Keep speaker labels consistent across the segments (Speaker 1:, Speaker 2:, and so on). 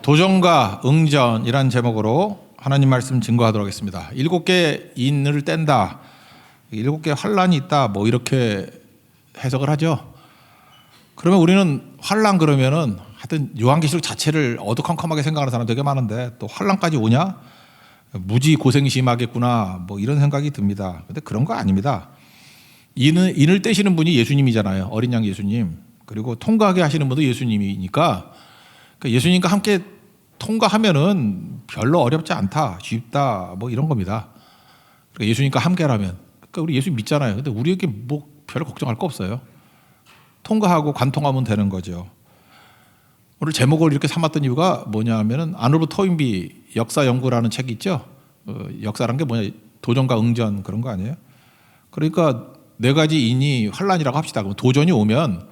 Speaker 1: 도전과 응전이란 제목으로 하나님 말씀 증거하도록 하겠습니다. 7개 인을 뗀다, 7개 환란이 있다, 뭐 이렇게 해석을 하죠. 그러면 우리는 환란 그러면은 하여튼 요한계시록 자체를 어두컴컴하게 생각하는 사람 되게 많은데 또 환란까지 오냐? 무지 고생 심하겠구나, 뭐 이런 생각이 듭니다. 근데 그런 거 아닙니다. 인을 떼시는 분이 예수님이잖아요. 어린 양 예수님. 그리고 통과하게 하시는 분도 예수님이니까 예수님과 함께 통과하면은 별로 어렵지 않다, 쉽다, 뭐 이런 겁니다. 그러니까 예수님과 함께라면, 그러니까 우리 예수 믿잖아요. 근데 우리에게 뭐 별 걱정할 거 없어요. 통과하고 관통하면 되는 거죠. 오늘 제목을 이렇게 삼았던 이유가 뭐냐면은 아놀프 토인비 역사 연구라는 책이 있죠. 역사란 게 뭐냐, 도전과 응전 그런 거 아니에요? 그러니까 네 가지 인이 환란이라고 합시다. 그럼 도전이 오면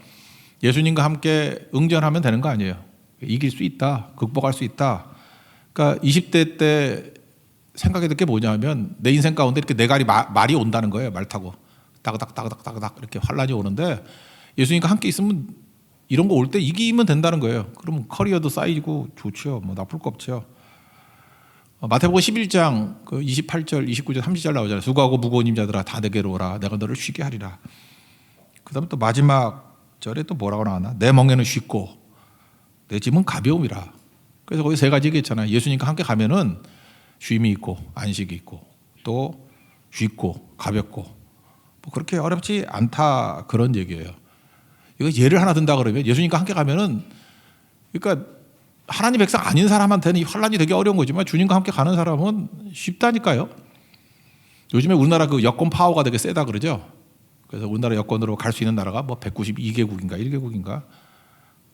Speaker 1: 예수님과 함께 응전하면 되는 거 아니에요? 이길 수 있다, 극복할 수 있다. 그러니까 20대 때 생각이 들 게 뭐냐면 내 인생 가운데 이렇게 네 가지 말이 온다는 거예요. 말 타고 따그닥 이렇게 환란이 오는데 예수님과 함께 있으면 이런 거 올 때 이기면 된다는 거예요. 그러면 커리어도 쌓이고 좋죠. 뭐 나쁠 거 없죠. 마태복음 11장 28절, 29절, 30절 나오잖아요. 수고하고 무거운 짐자들아 다 내게로 오라. 내가 너를 쉬게 하리라. 그다음에 또 마지막 절에 또 뭐라고 나왔나? 내 멍에는 쉽고 내 짐은 가벼움이라. 그래서 거기 세 가지 얘기했잖아요. 예수님과 함께 가면은 쉼이 있고 안식이 있고 또 쉽고 가볍고 뭐 그렇게 어렵지 않다, 그런 얘기예요. 이거 예를 하나 든다 그러면 예수님과 함께 가면은, 그러니까 하나님 백성 아닌 사람한테는 이 환란이 되게 어려운 거지만 주님과 함께 가는 사람은 쉽다니까요. 요즘에 우리나라 그 여권 파워가 되게 세다 그러죠. 그래서 우리나라 여권으로 갈 수 있는 나라가 뭐 192개국인가 1개국인가,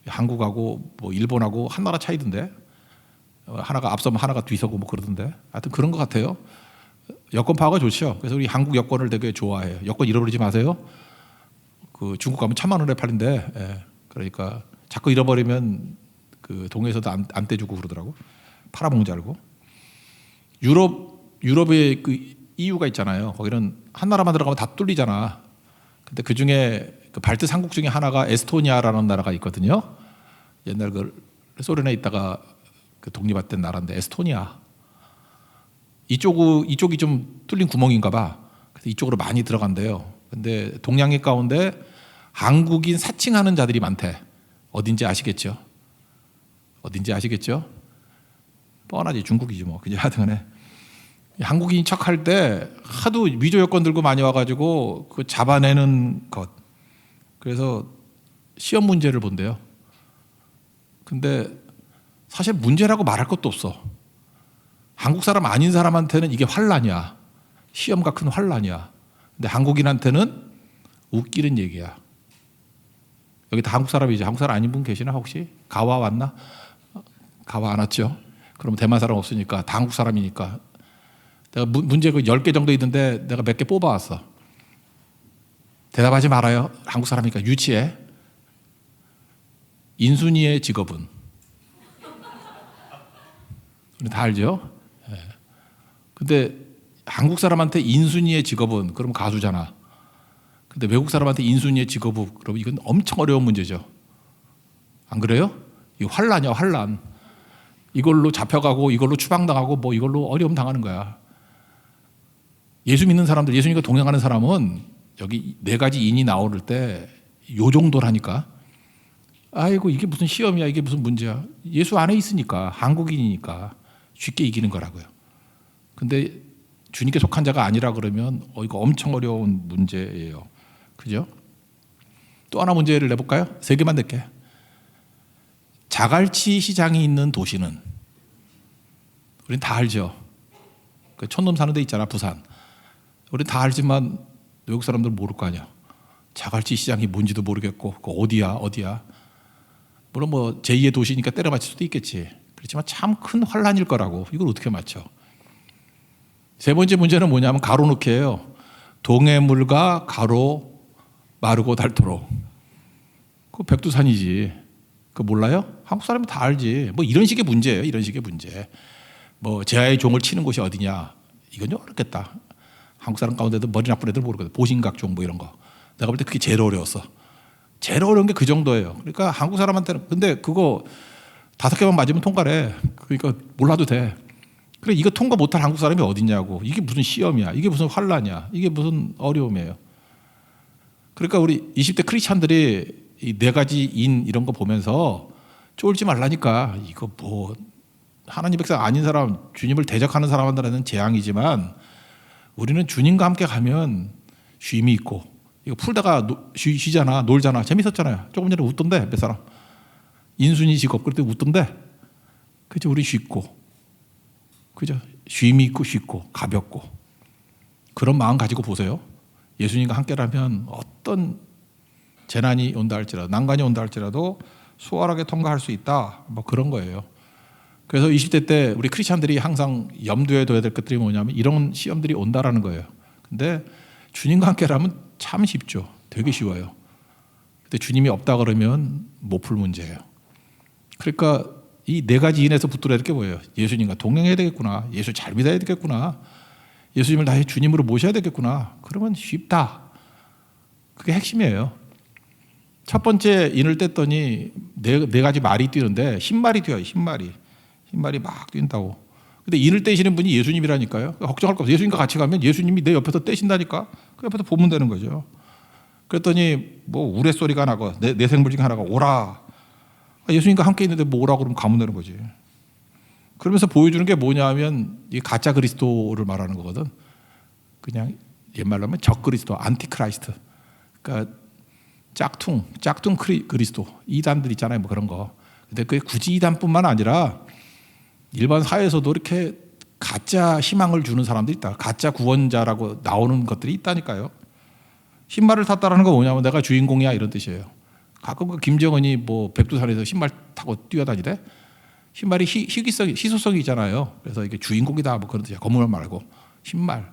Speaker 1: 한국하고 뭐 일본하고 한 나라 차이던데, 하나가 앞서면 하나가 뒤서고 뭐 그러던데, 하여튼 그런 것 같아요. 여권 파워가 좋죠. 그래서 우리 한국 여권을 되게 좋아해요. 여권 잃어버리지 마세요. 그 중국 가면 1,000만 원에 팔린대. 예. 그러니까 자꾸 잃어버리면 그 동해에서도 안 떼주고 그러더라고. 팔아먹는 줄 알고. 유럽의 그 EU가 있잖아요. 거기는 한 나라만 들어가면 다 뚫리잖아. 근데 그 중에 그 발트 삼국 중에 하나가 에스토니아라는 나라가 있거든요. 옛날 그 소련에 있다가 그 독립했던 나라인데 에스토니아. 이쪽이 좀 뚫린 구멍인가 봐. 그래서 이쪽으로 많이 들어간대요. 근데 동양계 가운데 한국인 사칭하는 자들이 많대. 어딘지 아시겠죠? 어딘지 아시겠죠? 뻔하지, 중국이지 뭐. 그냥 하여튼간에 한국인 척할 때 하도 위조 여권 들고 많이 와가지고 그 잡아내는 것. 그래서 시험 문제를 본대요. 근데 사실 문제라고 말할 것도 없어. 한국 사람 아닌 사람한테는 이게 환란이야. 시험과 큰 환란이야. 근데 한국인한테는 웃기는 얘기야. 여기 다 한국 사람이지. 한국 사람 아닌 분 계시나 혹시? 가와 왔나? 가와 안 왔죠. 그럼 대만 사람 없으니까 다 한국 사람이니까. 내가 문제 그 10개 정도 있는데 내가 몇 개 뽑아왔어. 대답하지 말아요. 한국 사람이니까 유치해. 인순이의 직업은? 우리 다 알죠? 네. 근데 한국 사람한테 인순이의 직업은, 그럼 가수잖아. 근데 외국 사람한테 인순이의 직업은, 그럼 이건 엄청 어려운 문제죠. 안 그래요? 이 환란이야, 환란. 이걸로 잡혀가고 이걸로 추방당하고 뭐 이걸로 어려움 당하는 거야. 예수 믿는 사람들, 예수님과 동행하는 사람은 여기 네 가지 인이 나올 때 요 정도라니까. 아이고 이게 무슨 시험이야, 이게 무슨 문제야. 예수 안에 있으니까, 한국인이니까 쉽게 이기는 거라고요. 근데 주님께 속한 자가 아니라 그러면 이거 엄청 어려운 문제예요. 그죠? 또 하나 문제를 내볼까요? 3개만 낼게. 자갈치 시장이 있는 도시는, 우린 다 알죠. 그 촌놈 사는 데 있잖아, 부산. 우린 다 알지만 외국 사람들은 모를 거 아니야. 자갈치 시장이 뭔지도 모르겠고 그 어디야. 물론 뭐 제2의 도시니까 때려 맞힐 수도 있겠지. 그렇지만 참 큰 환란일 거라고. 이걸 어떻게 맞춰? 세 번째 문제는 뭐냐면 가로놓기예요. 동해물과 가로 마르고 닳도록. 그 백두산이지. 그거 몰라요? 한국 사람이 다 알지. 뭐 이런 식의 문제예요. 이런 식의 문제. 뭐 제아의 종을 치는 곳이 어디냐? 이건 좀 어렵겠다. 한국 사람 가운데도 머리 나쁜 애들 모르거든. 보신각종 뭐 이런 거. 내가 볼 때 그게 제일 어려웠어. 제일 어려운 게 그 정도예요. 그러니까 한국 사람한테는, 근데 그거 5개만 맞으면 통과래. 그러니까 몰라도 돼. 그래, 이거 통과 못할 한국 사람이 어딨냐고. 이게 무슨 시험이야. 이게 무슨 환란이야. 이게 무슨 어려움이에요. 그러니까 우리 20대 크리스찬들이 이 4가지인 이런 거 보면서 쫄지 말라니까. 이거 뭐 하나님 백성 아닌 사람, 주님을 대적하는 사람들한테는 재앙이지만 우리는 주님과 함께 가면 쉼이 있고, 이거 풀다가 쉬잖아, 놀잖아. 재밌었잖아요. 조금 전에 웃던데 몇 사람. 인순이 직업 그럴 때 웃던데. 그죠? 우리 쉽고, 그죠? 쉼이 있고 쉽고 가볍고 그런 마음 가지고 보세요. 예수님과 함께라면 어떤 재난이 온다 할지라도, 난관이 온다 할지라도 수월하게 통과할 수 있다. 뭐 그런 거예요. 그래서 20대 때 우리 크리스찬들이 항상 염두에 둬야 될 것들이 뭐냐면 이런 시험들이 온다라는 거예요. 근데 주님과 함께라면 참 쉽죠. 되게 쉬워요. 근데 주님이 없다 그러면 못 풀 문제예요. 그러니까 이 4가지 인에서 붙들어야 될 게 뭐예요? 예수님과 동행해야 되겠구나. 예수 잘 믿어야 되겠구나. 예수님을 나의 주님으로 모셔야 되겠구나. 그러면 쉽다. 그게 핵심이에요. 첫 번째 인을 뗐더니 4가지 말이 뛰는데 흰말이 뛰어요. 흰말이 막 뛴다고. 근데 인을 떼시는 분이 예수님이라니까요. 걱정할 거 없어요. 예수님과 같이 가면 예수님이 내 옆에서 떼신다니까. 그 옆에서 보면 되는 거죠. 그랬더니 뭐 우레소리가 나고 내 생물 중에 하나가 오라. 예수님과 함께 있는데 뭐 오라고 그러면 가면 되는 거지. 그러면서 보여주는 게 뭐냐 하면 이 가짜 그리스도를 말하는 거거든. 그냥 옛말로 하면 적그리스도, 안티크라이스트. 그러니까 짝퉁 그리스도. 이단들 있잖아요. 뭐 그런 거. 근데 그게 굳이 이단뿐만 아니라 일반 사회에서도 이렇게 가짜 희망을 주는 사람들이 있다. 가짜 구원자라고 나오는 것들이 있다니까요. 흰말을 탔다라는 건 뭐냐면 내가 주인공이야 이런 뜻이에요. 가끔 그 김정은이 뭐 백두산에서 흰말 타고 뛰어다니대. 흰말이 희소성이 있잖아요. 그래서 이게 주인공이다 뭐 그런 뜻이야. 거물말 말고 흰말.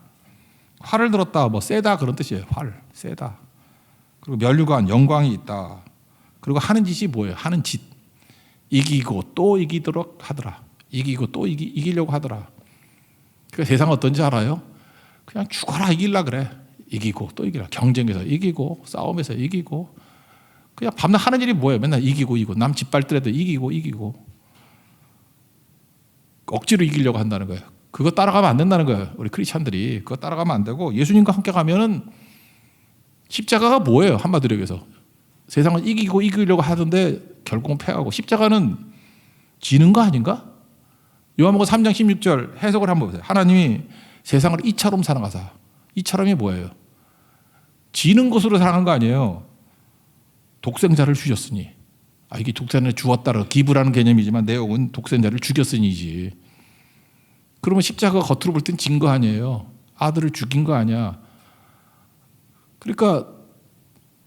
Speaker 1: 활을 들었다 뭐 세다 그런 뜻이에요. 활 세다. 그리고 면류관 영광이 있다. 그리고 하는 짓이 뭐예요? 하는 짓. 이기고 또 이기도록 하더라. 이기고 또 이기려고 하더라. 그 세상 어떤지 알아요? 그냥 죽어라 이길라 그래. 이기고 또 이기라. 경쟁에서 이기고 싸움에서 이기고 그냥 밤낮 하는 일이 뭐예요? 맨날 이기고 남 짓밟더라도 이기고 억지로 이기려고 한다는 거예요. 그거 따라가면 안 된다는 거예요. 우리 크리스찬들이 그거 따라가면 안 되고 예수님과 함께 가면은 십자가가 뭐예요? 한마디로 얘기해서 세상을 이기려고 하던데 결국은 패하고 십자가는 지는 거 아닌가? 요한복음 3장 16절 해석을 한번 보세요. 하나님이 세상을 이처럼 사랑하사. 이처럼이 뭐예요? 지는 것으로 사랑한 거 아니에요. 독생자를 주셨으니. 이게 독생자를 주었다라 기부라는 개념이지만 내용은 독생자를 죽였으니지. 그러면 십자가 겉으로 볼 땐 진 거 아니에요. 아들을 죽인 거 아니야. 그러니까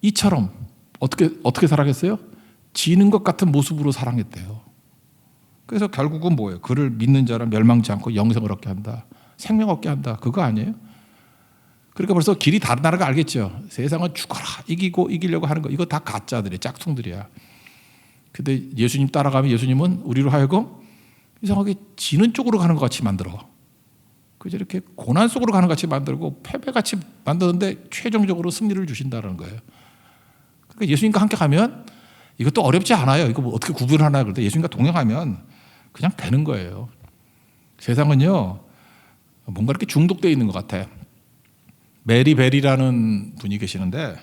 Speaker 1: 이처럼 어떻게 살아겠어요? 지는 것 같은 모습으로 사랑했대요. 그래서 결국은 뭐예요? 그를 믿는 자는 멸망치 않고 영생을 얻게 한다. 생명 얻게 한다. 그거 아니에요? 그러니까 벌써 길이 다르다는 거 알겠죠? 세상은 죽어라 이기려고 하는 거 이거 다 가짜들이야. 짝퉁들이야. 근데 예수님 따라가면 예수님은 우리로 하여금 이상하게 지는 쪽으로 가는 것 같이 만들어. 그저 이렇게 고난 속으로 가는 것 같이 만들고 패배같이 만드는데 최종적으로 승리를 주신다는 거예요. 그러니까 예수님과 함께 가면 이것도 어렵지 않아요. 이거 뭐 어떻게 구분하나 그럴 때 예수님과 동행하면 그냥 되는 거예요. 세상은요 뭔가 이렇게 중독되어 있는 것 같아. 메리 벨이라는 분이 계시는데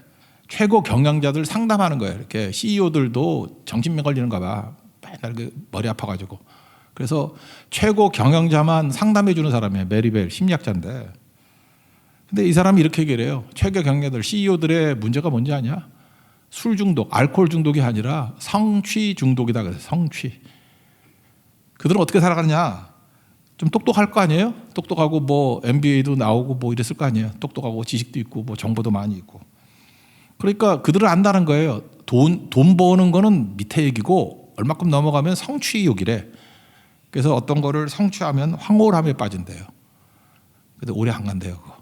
Speaker 1: 최고 경영자들 상담하는 거예요. 이렇게 CEO들도 정신병 걸리는가 봐. 맨날 머리 아파가지고. 그래서 최고 경영자만 상담해 주는 사람이에요. 메리 벨 심리학자인데. 근데 이 사람이 이렇게 얘기를 해요. 최고 경영자들 CEO들의 문제가 뭔지 아냐? 술 중독, 알코올 중독이 아니라 성취 중독이다 그래서 성취. 그들은 어떻게 살아가느냐? 좀 똑똑할 거 아니에요? 똑똑하고 뭐 MBA도 나오고 뭐 이랬을 거 아니에요? 똑똑하고 지식도 있고 뭐 정보도 많이 있고. 그러니까 그들은 안다는 거예요. 돈 버는 거는 밑에 얘기고 얼마큼 넘어가면 성취욕이래. 그래서 어떤 거를 성취하면 황홀함에 빠진대요. 근데 오래 안 간대요. 그거.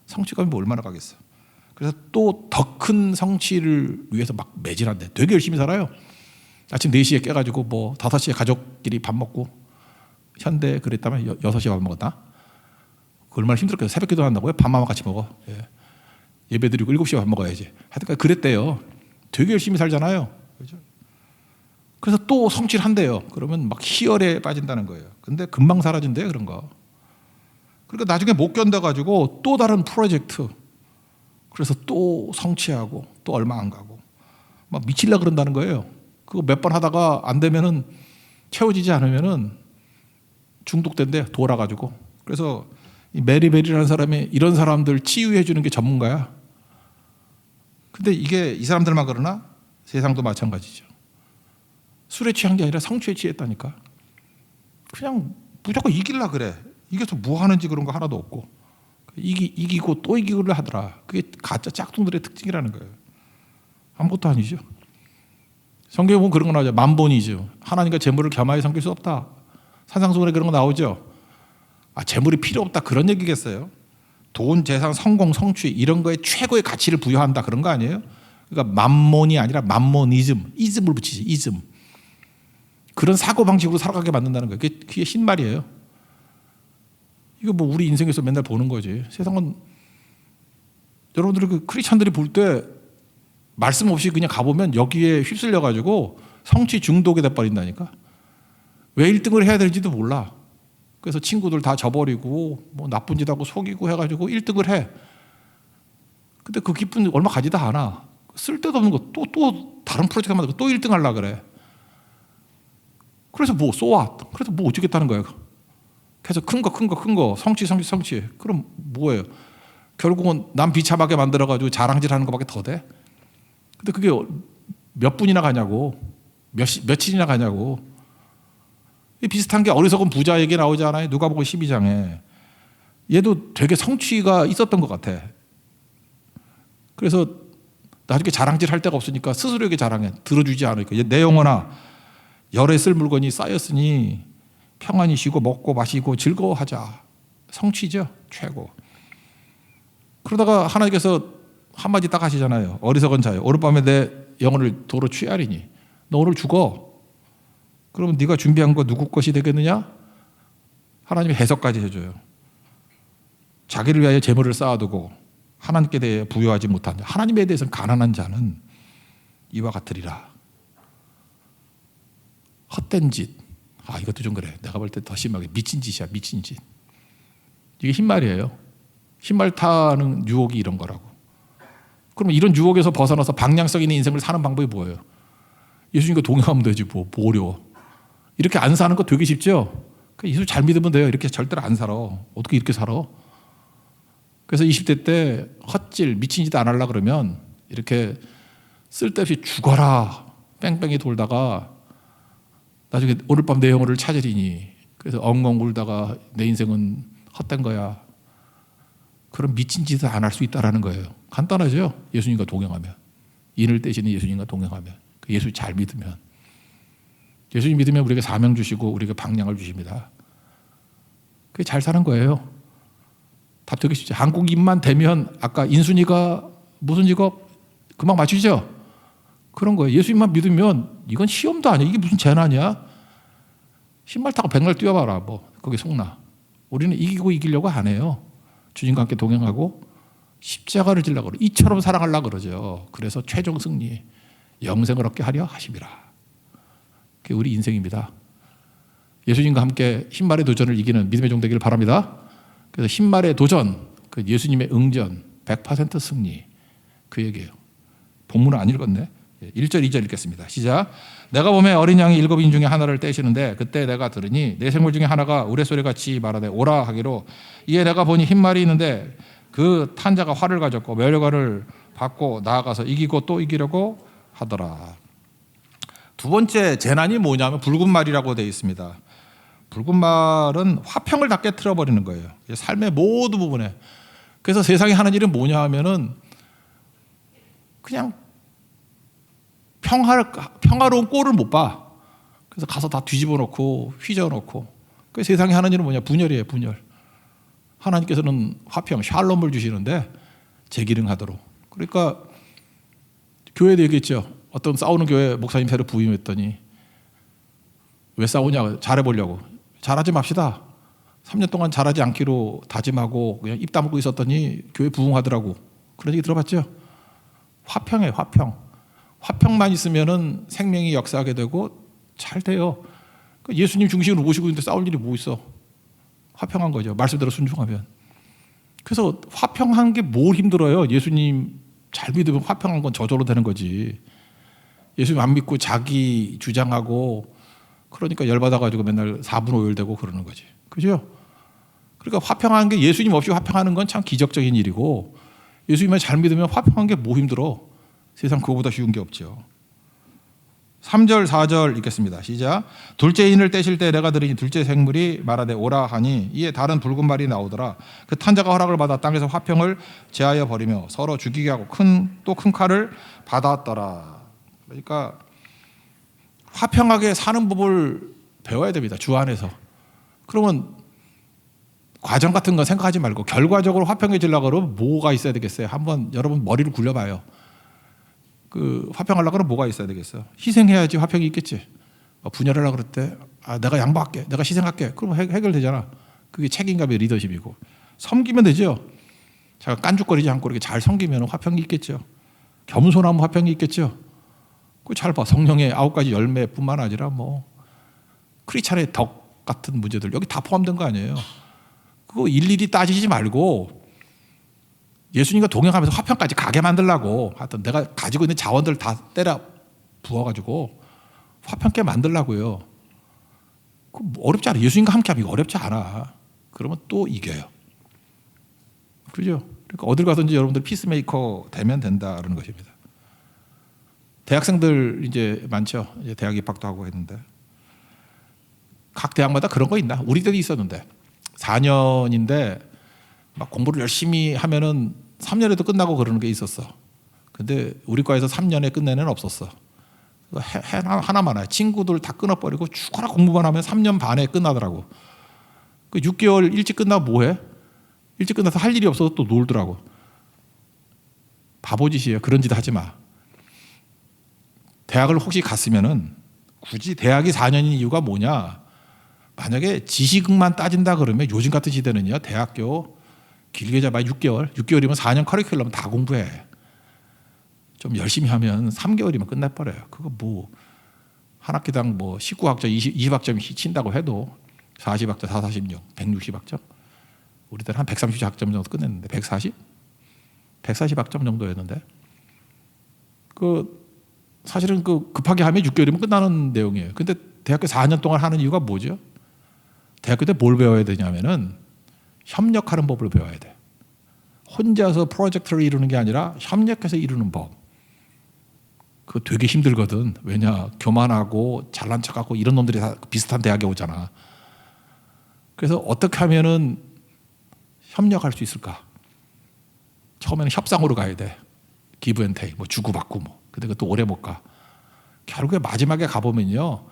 Speaker 1: 성취감이 뭐 얼마나 가겠어. 그래서 또 더 큰 성취를 위해서 막 매진한대. 되게 열심히 살아요. 아침 4시에 깨가지고 뭐 5시에 가족끼리 밥 먹고 현대 그랬다면 6시에 밥 먹었다. 얼마나 힘들었겠어요. 새벽 기도 한다고요? 밥만 같이 먹어. 예배 드리고 7시에 밥 먹어야지. 하여튼 그랬대요. 되게 열심히 살잖아요. 그렇죠? 그래서 또 성취를 한대요. 그러면 막 희열에 빠진다는 거예요. 근데 금방 사라진대요, 그런 거. 그러니까 나중에 못 견뎌가지고 또 다른 프로젝트, 그래서 또 성취하고 또 얼마 안 가고 막 미칠라 그런다는 거예요. 그거 몇 번 하다가 안 되면은, 채워지지 않으면은 중독된대, 돌아가지고. 그래서 이 메리 벨이라는 사람이 이런 사람들 치유해 주는 게 전문가야. 근데 이게 이 사람들만 그러나? 세상도 마찬가지죠. 술에 취한 게 아니라 성취에 취했다니까. 그냥 무조건 이길라 그래. 이겨서 뭐 하는지 그런 거 하나도 없고, 이기고 또 이기고를 하더라. 그게 가짜 짝퉁들의 특징이라는 거예요. 아무것도 아니죠. 성경에 보면 그런 거 나오죠. 만본이죠. 하나님과 재물을 겸하여 섬길 수 없다. 산상수훈에 그런 거 나오죠. 재물이 필요 없다, 그런 얘기겠어요? 돈, 재산, 성공, 성취 이런 거에 최고의 가치를 부여한다, 그런 거 아니에요? 그러니까 만몬이 아니라 만모니즘, 이즘을 붙이지, 이즘. 그런 사고방식으로 살아가게 만든다는 거예요. 그게 신말이에요. 이거 뭐 우리 인생에서 맨날 보는 거지. 세상은, 여러분들이 그 크리스찬들이 볼 때 말씀 없이 그냥 가보면 여기에 휩쓸려가지고 성취 중독이 돼버린다니까. 왜 1등을 해야 되는지도 몰라. 그래서 친구들 다 저버리고 뭐 나쁜 짓 하고 속이고 해가지고 1등을 해. 근데 그 기쁨 얼마 가지도 않아. 쓸데도 없는 거 또 다른 프로젝트 만들고 또 1등 하려고 그래. 그래서 뭐 so what? 그래서 뭐 어쩌겠다는 거예요. 계속 큰 거 성취. 그럼 뭐예요? 결국은 남 비참하게 만들어가지고 자랑질하는 것밖에 더 돼? 근데 그게 몇 분이나 가냐고, 며칠이나 가냐고. 비슷한 게 어리석은 부자 얘기 나오지 않아요? 누가복음 12장에. 얘도 되게 성취가 있었던 것 같아. 그래서 나중에 자랑질 할 데가 없으니까 스스로에게 자랑해. 들어주지 않으니까. 내 영혼아, 열에 쓸 물건이 쌓였으니 평안히 쉬고 먹고 마시고 즐거워하자. 성취죠, 최고. 그러다가 하나님께서 한마디 딱 하시잖아요. 어리석은 자여, 오룻밤에 내 영혼을 도로 취하리니 너 오늘 죽어. 그러면 네가 준비한 거 누구 것이 되겠느냐? 하나님이 해석까지 해줘요. 자기를 위하여 재물을 쌓아두고 하나님께 대해 부여하지 못한 자, 하나님에 대해서는 가난한 자는 이와 같으리라. 헛된 짓. 이것도 좀 그래. 내가 볼 때 더 심하게 미친 짓이야, 미친 짓. 이게 흰말이에요. 흰말 타는 유혹이 이런 거라고. 그럼 이런 유혹에서 벗어나서 방향성 있는 인생을 사는 방법이 뭐예요? 예수님과 동행하면 되지 뭐 어려워. 이렇게 안 사는 거 되게 쉽죠? 예수 잘 믿으면 돼요. 이렇게 절대로 안 살아. 어떻게 이렇게 살아? 그래서 20대 때 헛질, 미친 짓 안 하려고 그러면 이렇게 쓸데없이 죽어라 뺑뺑이 돌다가 나중에 오늘 밤 내 영혼을 찾으리니, 그래서 엉엉 울다가 내 인생은 헛된 거야. 그런 미친 짓을 안 할 수 있다는 거예요. 간단하죠? 예수님과 동행하면. 인을 떼시는 예수님과 동행하면. 예수 잘 믿으면. 예수님 믿으면 우리에게 사명 주시고 우리에게 방향을 주십니다. 그게 잘 사는 거예요. 답 되게 쉽죠. 한국인만 되면 아까 인순이가 무슨 직업? 금방 맞추죠? 그런 거예요. 예수님만 믿으면 이건 시험도 아니야. 이게 무슨 재난이야? 신발 타고 백날 뛰어봐라. 뭐 거기 속나. 우리는 이기고 이기려고 안 해요. 주님과 함께 동행하고 십자가를 지려고 그러고 이처럼 사랑하려고 그러죠. 그래서 최종 승리, 영생을 얻게 하려 하심이라. 그게 우리 인생입니다. 예수님과 함께 흰말의 도전을 이기는 믿음의 종 되기를 바랍니다. 그래서 흰말의 도전, 그 예수님의 응전, 100% 승리, 그 얘기예요. 본문을 안 읽었네. 1절 2절 읽겠습니다. 시작. 내가 보매 어린 양이 7인 중에 하나를 떼시는데 그때 내가 들으니 내 생물 중에 하나가 우레소리같이 말하되 오라 하기로, 이에 내가 보니 흰말이 있는데 그 탄자가 활을 가졌고 멸관을 받고 나아가서 이기고 또 이기려고 하더라. 두 번째 재난이 뭐냐면 붉은 말이라고 되어 있습니다. 붉은 말은 화평을 다 깨트려 버리는 거예요. 삶의 모든 부분에. 그래서 세상에 하는 일은 뭐냐 하면은 그냥 평화로운 꼴을 못 봐. 그래서 가서 다 뒤집어 놓고 휘저어 놓고. 그 세상에 하는 일은 뭐냐? 분열이에요, 분열. 하나님께서는 화평, 샬롬을 주시는데 재기능하도록. 그러니까 교회도 얘기했죠. 어떤 싸우는 교회 목사님 새로 부임했더니 왜 싸우냐? 잘해보려고. 잘하지 맙시다. 3년 동안 잘하지 않기로 다짐하고 그냥 입 다물고 있었더니 교회 부흥하더라고. 그런 얘기 들어봤죠? 화평이에요, 화평. 화평만 있으면은 생명이 역사하게 되고 잘 돼요. 그러니까 예수님 중심으로 모시고 있는데 싸울 일이 뭐 있어? 화평한 거죠. 말씀대로 순종하면. 그래서 화평한 게 뭘 힘들어요? 예수님 잘 믿으면 화평한 건 저절로 되는 거지. 예수님 안 믿고 자기 주장하고 그러니까 열받아가지고 맨날 4분 오열되고 그러는 거지. 그죠? 그러니까 화평한 게 예수님 없이 화평하는 건 참 기적적인 일이고 예수님만 잘 믿으면 화평한 게 뭐 힘들어? 세상 그거보다 쉬운 게 없죠. 3절 4절 읽겠습니다. 시작. 둘째 인을 떼실 때 내가 들으니 둘째 생물이 말하되 오라 하니 이에 다른 붉은 말이 나오더라. 그 탄자가 허락을 받아 땅에서 화평을 제하여 버리며 서로 죽이게 하고 또 큰 칼을 받았더라. 그러니까 화평하게 사는 법을 배워야 됩니다. 주 안에서. 그러면 과정 같은 거 생각하지 말고 결과적으로 화평해지려고 그러면 뭐가 있어야 되겠어요? 한번 여러분 머리를 굴려봐요. 그 화평하려고 그러면 뭐가 있어야 되겠어? 희생해야지 화평이 있겠지. 분열하려고 그럴 때 내가 양보할게, 내가 희생할게. 그러면 해결되잖아. 그게 책임감의 리더십이고. 섬기면 되죠. 제가 깐죽거리지 않고 이렇게 잘 섬기면 화평이 있겠죠. 겸손하면 화평이 있겠죠. 그 잘 봐. 성령의 9가지 열매뿐만 아니라 뭐 크리스찬의 덕 같은 문제들 여기 다 포함된 거 아니에요. 그거 일일이 따지지 말고 예수님과 동행하면서 화평까지 가게 만들라고 하여튼 내가 가지고 있는 자원들 다 때려 부어가지고 화평케 만들라고요. 어렵지 않아. 예수님과 함께하면 이거 어렵지 않아. 그러면 또 이겨요. 그죠? 그러니까 어딜 가든지 여러분들 피스메이커 되면 된다는 것입니다. 대학생들 이제 많죠. 이제 대학 입학도 하고 했는데 각 대학마다 그런 거 있나? 우리 때도 있었는데 4년인데 막 공부를 열심히 하면은 3년에도 끝나고 그러는 게 있었어. 근데 우리 과에서 3년에 끝내는 애는 없었어. 하나만 해. 친구들 다 끊어버리고 죽어라 공부만 하면 3년 반에 끝나더라고. 그 6개월 일찍 끝나면 뭐해? 일찍 끝나서 할 일이 없어서 또 놀더라고. 바보짓이에요. 그런 짓 하지 마. 대학을 혹시 갔으면은 굳이 대학이 4년인 이유가 뭐냐? 만약에 지식만 따진다 그러면 요즘 같은 시대는요. 대학교 길게 잡아 6개월이면 4년 커리큘럼 다 공부해. 좀 열심히 하면 3개월이면 끝내버려요. 그거 뭐 한 학기당 뭐 19학점, 20학점 친다고 해도 40학점, 446, 160학점. 우리 때는 한 130학점 정도 끝냈는데 140? 140학점 정도였는데 그 사실은 그 급하게 하면 6개월이면 끝나는 내용이에요. 근데 대학교 4년 동안 하는 이유가 뭐죠? 대학교 때 뭘 배워야 되냐면은 협력하는 법을 배워야 돼. 혼자서 프로젝트를 이루는 게 아니라 협력해서 이루는 법. 그거 되게 힘들거든. 왜냐? 교만하고 잘난 척하고 이런 놈들이 다 비슷한 대학에 오잖아. 그래서 어떻게 하면은 협력할 수 있을까? 처음에는 협상으로 가야 돼. 기브 앤 테이크, 뭐 주고받고 뭐. 근데 그것도 오래 못 가. 결국에 마지막에 가보면요.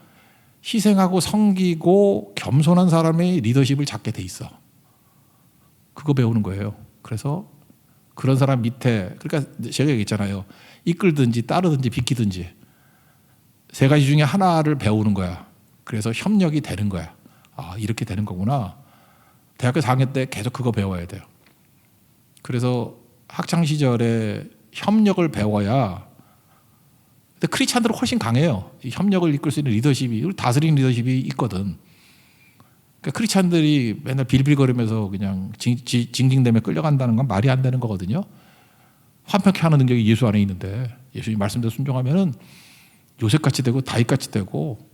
Speaker 1: 희생하고 섬기고 겸손한 사람의 리더십을 잡게 돼 있어. 그거 배우는 거예요. 그래서 그런 사람 밑에, 그러니까 제가 얘기했잖아요. 이끌든지 따르든지 비키든지 세 가지 중에 하나를 배우는 거야. 그래서 협력이 되는 거야. 아, 이렇게 되는 거구나. 대학교 4학년 때 계속 그거 배워야 돼요. 그래서 학창 시절에 협력을 배워야. 근데 크리스찬들은 훨씬 강해요. 이 협력을 이끌 수 있는 리더십이, 다스리는 리더십이 있거든. 그러니까 크리스찬들이 맨날 빌빌거리면서 그냥 징징대며 끌려간다는 건 말이 안 되는 거거든요. 화평케 하는 능력이 예수 안에 있는데 예수님 말씀대로 순종하면은 요셉같이 되고 다윗같이 되고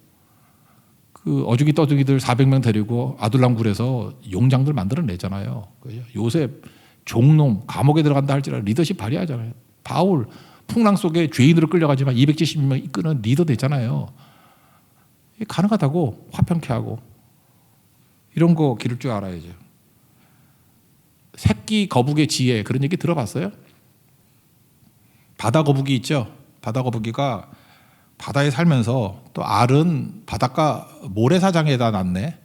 Speaker 1: 그 어중이 떠중이들 400명 데리고 아둘람 굴에서 용장들 만들어내잖아요. 요셉 종놈 감옥에 들어간다 할지라도 리더십 발휘하잖아요. 바울 풍랑 속에 죄인으로 끌려가지만 270명 이끄는 리더 되잖아요. 이게 가능하다고. 화평케 하고 이런 거 기를 줄 알아야죠. 새끼 거북의 지혜 그런 얘기 들어봤어요? 바다 거북이 있죠. 바다 거북이가 바다에 살면서 또 알은 바닷가 모래사장에다 놨네.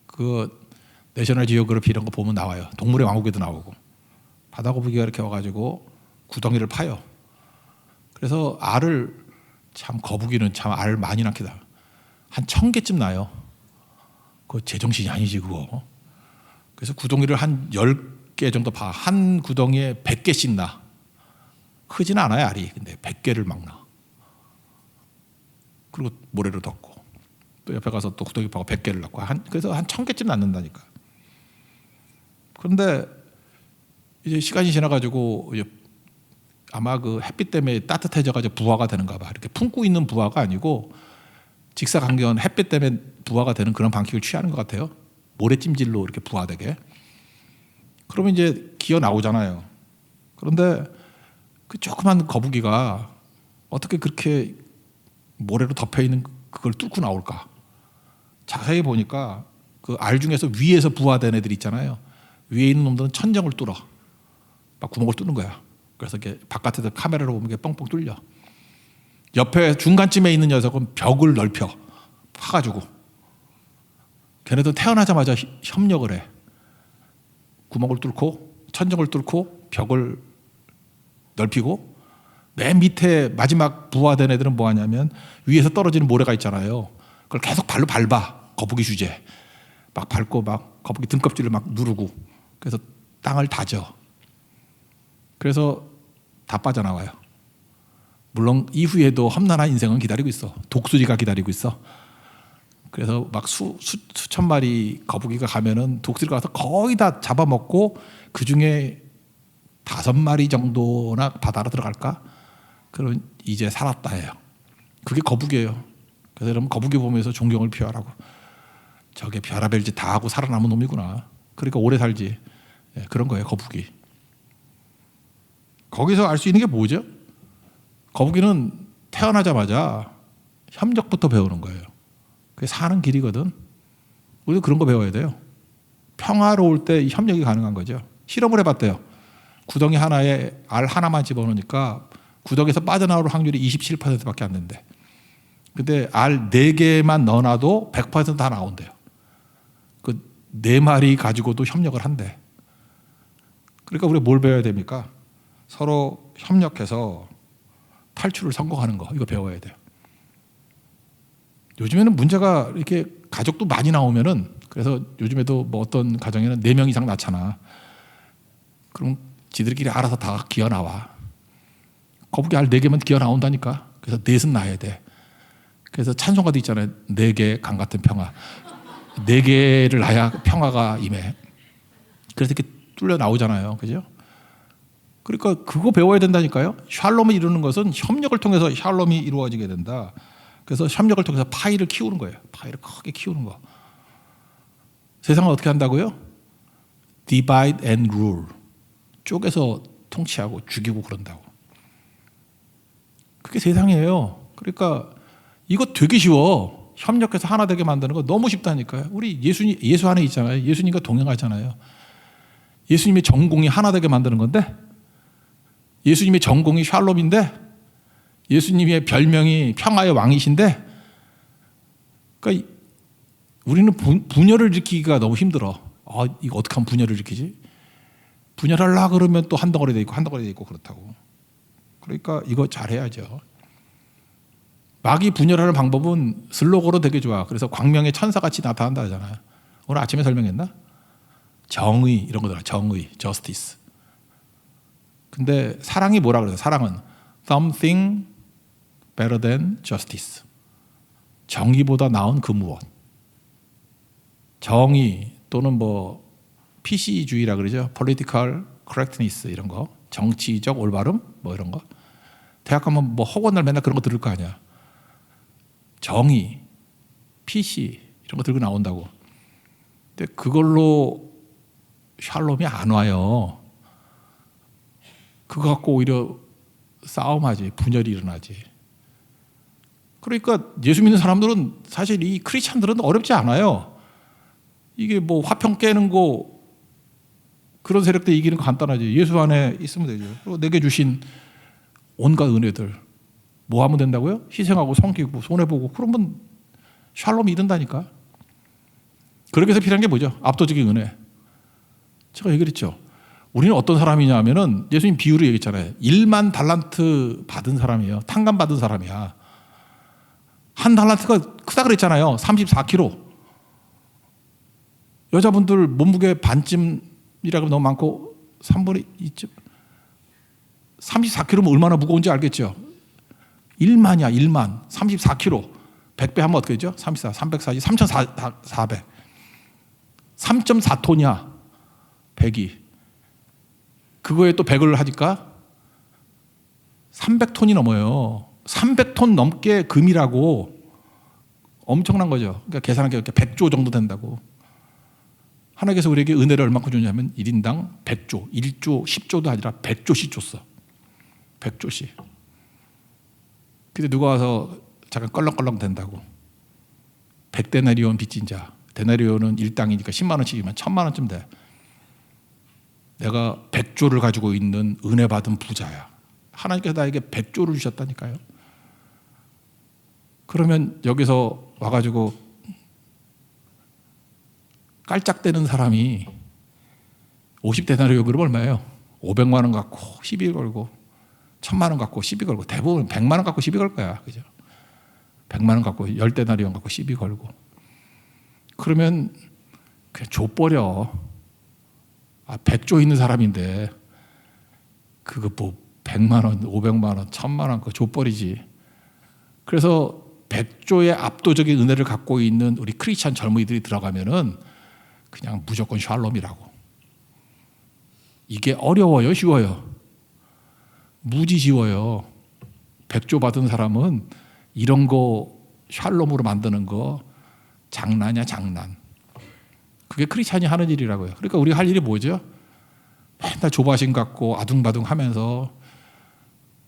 Speaker 1: 그 내셔널 지오그래피 이런 거 보면 나와요. 동물의 왕국에도 나오고. 바다 거북이가 이렇게 와가지고 구덩이를 파요. 그래서 알을 참 거북이는 참 알 많이 낳게 다. 한 1000개쯤 나요. 그거 제정신이 아니지 그거. 그래서 구덩이를 한 10개 정도 파. 한 구덩이에 100개씩 나. 크지는 않아요 알이. 근데 100개를 막 나. 그리고 모래로 덮고 또 옆에 가서 또 구더기파고 100개를 낳고 그래서 한 1000개쯤 낳는다니까. 그런데 이제 시간이 지나가지고 아마 그 햇빛 때문에 따뜻해져가지고 부화가 되는가 봐. 이렇게 품고 있는 부화가 아니고 직사광선 햇빛 때문에 부화가 되는 그런 방식을 취하는 것 같아요. 모래찜질로 이렇게 부화되게. 그러면 이제 기어 나오잖아요. 그런데 그 조그만 거북이가 어떻게 그렇게 모래로 덮여 있는 그걸 뚫고 나올까? 자세히 보니까 그 알 중에서 위에서 부화된 애들 있잖아요. 위에 있는 놈들은 천정을 뚫어. 막 구멍을 뚫는 거야. 그래서 이렇게 바깥에서 카메라로 보면 이게 뻥뻥 뚫려. 옆에 중간쯤에 있는 녀석은 벽을 넓혀 파가지고. 걔네도 태어나자마자 협력을 해. 구멍을 뚫고 천정을 뚫고 벽을 넓히고 맨 밑에 마지막 부화된 애들은 뭐 하냐면 위에서 떨어지는 모래가 있잖아요. 그걸 계속 발로 밟아. 거북이 주제. 막 밟고 막 거북이 등껍질을 막 누르고 그래서 땅을 다져. 그래서 다 빠져나와요. 물론 이후에도 험난한 인생은 기다리고 있어. 독수리가 기다리고 있어. 그래서 막 수천 마리 거북이가 가면은 독수리가 가서 거의 다 잡아먹고 그 중에 5마리 정도나 바다로 들어갈까? 그럼 이제 살았다 해요. 그게 거북이에요. 그래서 여러분 거북이 보면서 존경을 표하라고. 저게 별의별 짓 다 하고 살아남은 놈이구나. 그러니까 오래 살지. 그런 거예요, 거북이. 거기서 알 수 있는 게 뭐죠? 거북이는 태어나자마자 협력부터 배우는 거예요. 그게 사는 길이거든. 우리도 그런 거 배워야 돼요. 평화로울 때 협력이 가능한 거죠. 실험을 해봤대요. 구덩이 하나에 알 하나만 집어넣으니까 구덩이에서 빠져나올 확률이 27%밖에 안 된대. 근데 알 4개만 넣어놔도 100%다 나온대요. 그 4마리 가지고도 협력을 한대. 그러니까 우리가 뭘 배워야 됩니까? 서로 협력해서 탈출을 성공하는 거, 이거 배워야 돼요. 요즘에는 문제가 이렇게 가족도 많이 나오면은, 그래서 요즘에도 뭐 어떤 가정에는 4명 이상 낳잖아. 그럼 지들끼리 알아서 다 기어 나와. 거북이 알 4개만 기어 나온다니까. 그래서 넷은 낳아야 돼. 그래서 찬송가도 있잖아요. 4개 강 같은 평화. 4개를 낳아야 평화가 임해. 그래서 이렇게 뚫려 나오잖아요. 그죠? 그러니까 그거 배워야 된다니까요. 샬롬을 이루는 것은 협력을 통해서 샬롬이 이루어지게 된다. 그래서 협력을 통해서 파이를 키우는 거예요. 파이를 크게 키우는 거. 세상을 어떻게 한다고요? Divide and rule. 쪼개서 통치하고 죽이고 그런다고. 그게 세상이에요. 그러니까 이거 되게 쉬워. 협력해서 하나 되게 만드는 거 너무 쉽다니까요. 우리 예수 안에 있잖아요. 예수님과 동행하잖아요. 예수님의 전공이 하나 되게 만드는 건데, 예수님의 전공이 샬롬인데, 예수님의 별명이 평화의 왕이신데, 그러니까 우리는 분열을 일으키기가 너무 힘들어. 이거 어떻게 하면 분열을 일으키지? 분열하려고 그러면 또 한 덩어리 돼 있고 한 덩어리 돼 있고 그렇다고. 그러니까 이거 잘해야죠. 마귀 분열하는 방법은 슬로건으로 되게 좋아. 그래서 광명의 천사같이 나타난다 하잖아요. 오늘 아침에 설명했나? 정의 이런 거더라. 정의, justice. 근데 사랑이 뭐라 그래요? 사랑은 something better than justice. 정의보다 나은 그 무엇. 정의 또는 뭐 PC주의라 그러죠. political correctness 이런 거. 정치적 올바름 뭐 이런 거. 대학 가면 뭐 허구날 맨날 그런 거 들을 거 아니야. 정의, PC 이런 거 들고 나온다고. 근데 그걸로 샬롬이 안 와요. 그거 갖고 오히려 싸움하지, 분열이 일어나지. 그러니까 예수 믿는 사람들은 사실 이 크리스찬들은 어렵지 않아요. 이게 뭐 화평 깨는 거 그런 세력들 이기는 거 간단하지. 예수 안에 있으면 되죠. 그리고 내게 주신 온갖 은혜들 뭐 하면 된다고요? 희생하고 섬기고 손해보고 그러면 샬롬이 이른다니까. 그렇게 해서 필요한 게 뭐죠? 압도적인 은혜. 제가 얘기했죠. 우리는 어떤 사람이냐 하면은 예수님 비유를 얘기했잖아요. 1만 달란트 받은 사람이에요. 탕감 받은 사람이야. 한 달란트가 크다 그랬잖아요. 34kg. 여자분들 몸무게 반쯤이라고 너무 많고 3분의 2쯤 34kg면 얼마나 무거운지 알겠죠. 1만이야. 1만 34kg. 100배 하면 어떻게 되죠? 34, 340, 3,400. 3.4톤이야. 100이. 그거에 또 100을 하니까 300톤이 넘어요. 300톤 넘게 금이라고. 엄청난 거죠. 그러니까 계산한 게 100조 정도 된다고. 하나님께서 우리에게 은혜를 얼마큼 주냐면 1인당 100조, 1조, 10조도 아니라 100조씩 줬어. 100조씩. 근데 누가 와서 잠깐 껄렁껄렁 된다고. 100데나리온 빚진 자. 데나리온은 일당이니까 10만 원씩이면 1000만 원쯤 돼. 내가 100조를 가지고 있는 은혜 받은 부자야. 하나님께서 나에게 100조를 주셨다니까요. 그러면 여기서 와가지고 깔짝대는 사람이 50데나리온 그러면 얼마예요? 500만 원 갖고 시비 걸고 1000만 원 갖고 시비 걸고 대부분 100만 원 갖고 시비 걸 거야. 그죠? 100만 원 갖고 10데나리온 갖고 시비 걸고 그러면 그냥 줘버려. 100조 있는 사람인데 그거 뭐 100만 원, 500만 원, 1000만 원 그거 줘버리지. 그래서 100조의 압도적인 은혜를 갖고 있는 우리 크리스찬 젊은이들이 들어가면은 그냥 무조건 샬롬이라고. 이게 어려워요, 쉬워요? 무지 쉬워요. 100조 받은 사람은 이런 거 샬롬으로 만드는 거 장난이야, 장난. 그게 크리스찬이 하는 일이라고요. 그러니까 우리가 할 일이 뭐죠? 맨날 조바심 갖고 아둥바둥 하면서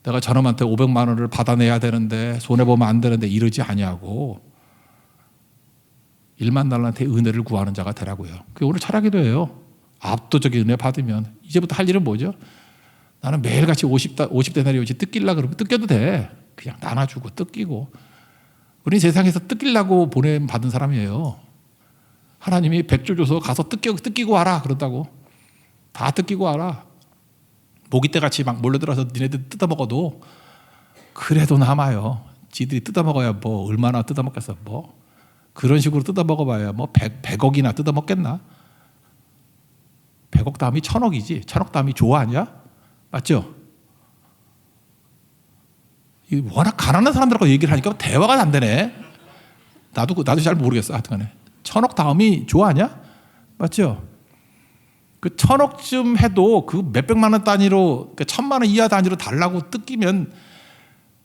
Speaker 1: 내가 저놈한테 500만 원을 받아내야 되는데 손해보면 안 되는데 이러지 아니하고 일만 달란트의 은혜를 구하는 자가 되라고요. 그게 오늘 철학기도 해요. 압도적인 은혜 받으면 이제부터 할 일은 뭐죠? 나는 매일같이 50데나리온씩 뜯기려고 그러면 뜯겨도 돼. 그냥 나눠주고 뜯기고. 우리 세상에서 뜯기려고 보냄 받은 사람이에요. 하나님이 100조 줘서 가서 뜯기고 와라 그런다고. 다 뜯기고 와라. 모기떼같이 막 몰려들어서 니네들 뜯어먹어도 그래도 남아요. 지들이 뜯어먹어야 뭐 얼마나 뜯어먹겠어. 뭐 그런 식으로 뜯어먹어봐야 뭐 100억이나 뜯어먹겠나. 100억 다음이 1000억이지. 1000억 다음이 좋아 아니야? 맞죠? 워낙 가난한 사람들하고 얘기를 하니까 대화가 안 되네. 나도 잘 모르겠어. 하여튼간에 1000억 다음이 좋아 아니야? 맞죠? 그 1000억쯤 해도 그 몇백만 원 단위로, 그 1000만 원 이하 단위로 달라고 뜯기면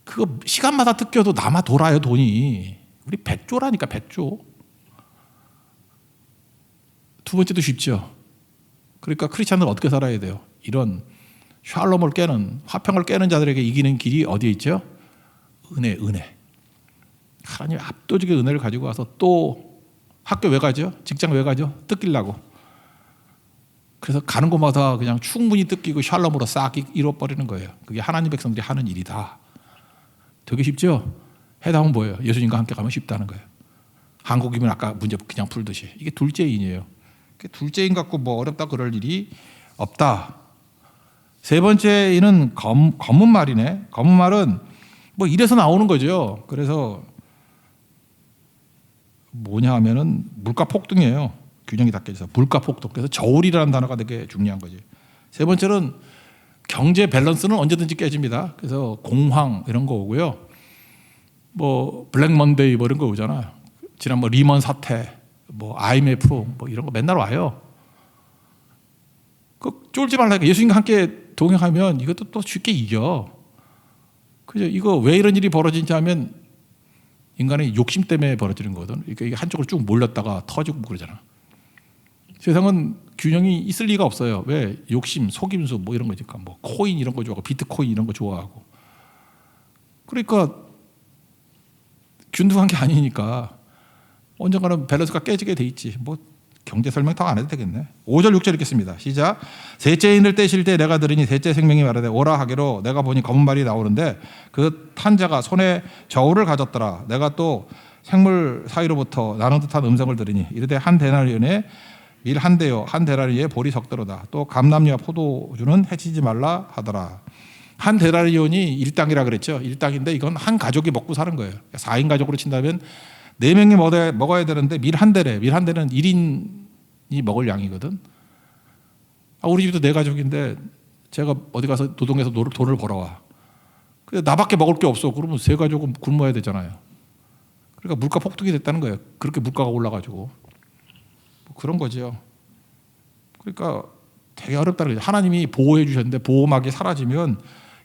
Speaker 1: 그거 시간마다 뜯겨도 남아 돌아요, 돈이. 우리 100조라니까, 100조. 두 번째도 쉽죠. 그러니까 크리스찬들은 어떻게 살아야 돼요? 이런 샬롬을 깨는, 화평을 깨는 자들에게 이기는 길이 어디에 있죠? 은혜. 하나님의 압도적인 은혜를 가지고 와서 또 학교 왜 가죠? 직장 왜 가죠? 뜯기려고. 그래서 가는 곳마다 그냥 충분히 뜯기고 샬롬으로 싹 이뤄버리는 거예요. 그게 하나님 백성들이 하는 일이다. 되게 쉽죠? 해답은 뭐예요? 예수님과 함께 가면 쉽다는 거예요. 한국이면 아까 문제 그냥 풀듯이. 이게 둘째인이에요. 둘째인 갖고 뭐 어렵다 그럴 일이 없다. 세 번째는 검은 말이네. 검은 말은 뭐 이래서 나오는 거죠. 그래서 뭐냐 하면은 물가 폭등이에요. 균형이 다 깨져서 물가 폭등. 그래서 저울이라는 단어가 되게 중요한 거지. 세 번째는 경제 밸런스는 언제든지 깨집니다. 그래서 공황 이런 거 오고요. 뭐 블랙 먼데이 뭐 이런 거 오잖아. 지난 뭐 리먼 사태, 뭐 IMF 뭐 이런 거 맨날 와요. 그 쫄지 말라니까. 예수님과 함께 동행하면 이것도 또 쉽게 이겨. 그죠? 이거 왜 이런 일이 벌어지는지 하면 인간의 욕심 때문에 벌어지는 거거든. 이게 한쪽으로 쭉 몰렸다가 터지고 그러잖아. 세상은 균형이 있을 리가 없어요. 왜? 욕심, 속임수 뭐 이런 거니까. 뭐 코인 이런 거 좋아하고 비트코인 이런 거 좋아하고. 그러니까 균등한 게 아니니까 언젠가는 밸런스가 깨지게 돼 있지. 뭐 경제 설명 더 안 해도 되겠네. 5절 6절 읽겠습니다. 시작. 셋째 인을 떼실 때 내가 들으니 셋째 생명이 말하되 오라 하기로 내가 보니 검은 말이 나오는데 그 탄 자가 손에 저울을 가졌더라. 내가 또 생물 사이로부터 나는 듯한 음성을 들으니 이르되 한 데나리온에 밀 한 대요 한 데나리온에 보리 적더로다. 또 감람류와 포도주는 해치지 말라 하더라. 한 데나리온이 일당이라 그랬죠. 일당인데 이건 한 가족이 먹고 사는 거예요. 4인 가족으로 친다면 4명이 먹어야 되는데 밀 한 대래. 밀 한 대는 1인이 먹을 양이거든. 우리 집도 4가족인데 제가 어디 가서 노동해서 돈을 벌어와. 근데 나밖에 먹을 게 없어. 그러면 3가족은 굶어야 되잖아요. 그러니까 물가 폭등이 됐다는 거예요. 그렇게 물가가 올라가지고 뭐 그런 거죠. 그러니까 되게 어렵다는 거죠. 하나님이 보호해 주셨는데 보호막이 사라지면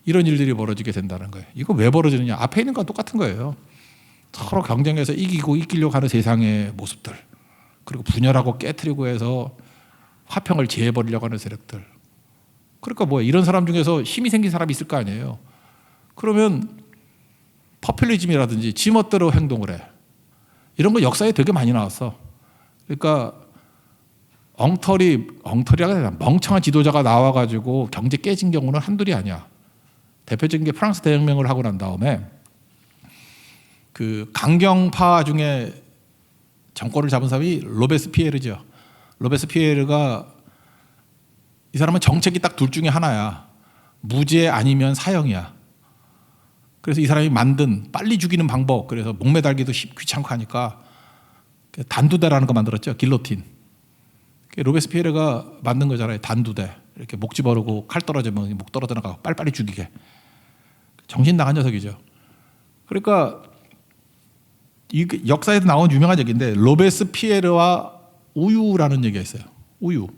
Speaker 1: 이런 일들이 벌어지게 된다는 거예요. 이거 왜 벌어지느냐? 앞에 있는 건 똑같은 거예요. 서로 경쟁해서 이기려고 하는 세상의 모습들, 그리고 분열하고 깨트리고 해서 화평을 제해버리려고 하는 세력들. 그러니까 뭐야, 이런 사람 중에서 힘이 생긴 사람이 있을 거 아니에요. 그러면 퍼퓰리즘이라든지 지멋대로 행동을 해. 이런 거 역사에 되게 많이 나왔어. 그러니까 엉터리라고 해야 되나, 멍청한 지도자가 나와가지고 경제 깨진 경우는 한둘이 아니야. 대표적인 게 프랑스 대혁명을 하고 난 다음에 그 강경파 중에 정권을 잡은 사람이 로베스피에르죠. 로베스피에르가, 이 사람은 정책이 딱 둘 중에 하나야. 무죄 아니면 사형이야. 그래서 이 사람이 만든 빨리 죽이는 방법, 그래서 목매달기도 귀찮고 하니까 단두대라는 거 만들었죠. 길로틴. 로베스피에르가 만든 거잖아요. 단두대. 이렇게 목 집어르고 칼 떨어지면 목 떨어져 나가고 빨리빨리 죽이게. 정신 나간 녀석이죠. 그러니까 이 역사에도 나온 유명한 얘기인데, 로베스피에르와 우유라는 얘기가 있어요. 우유.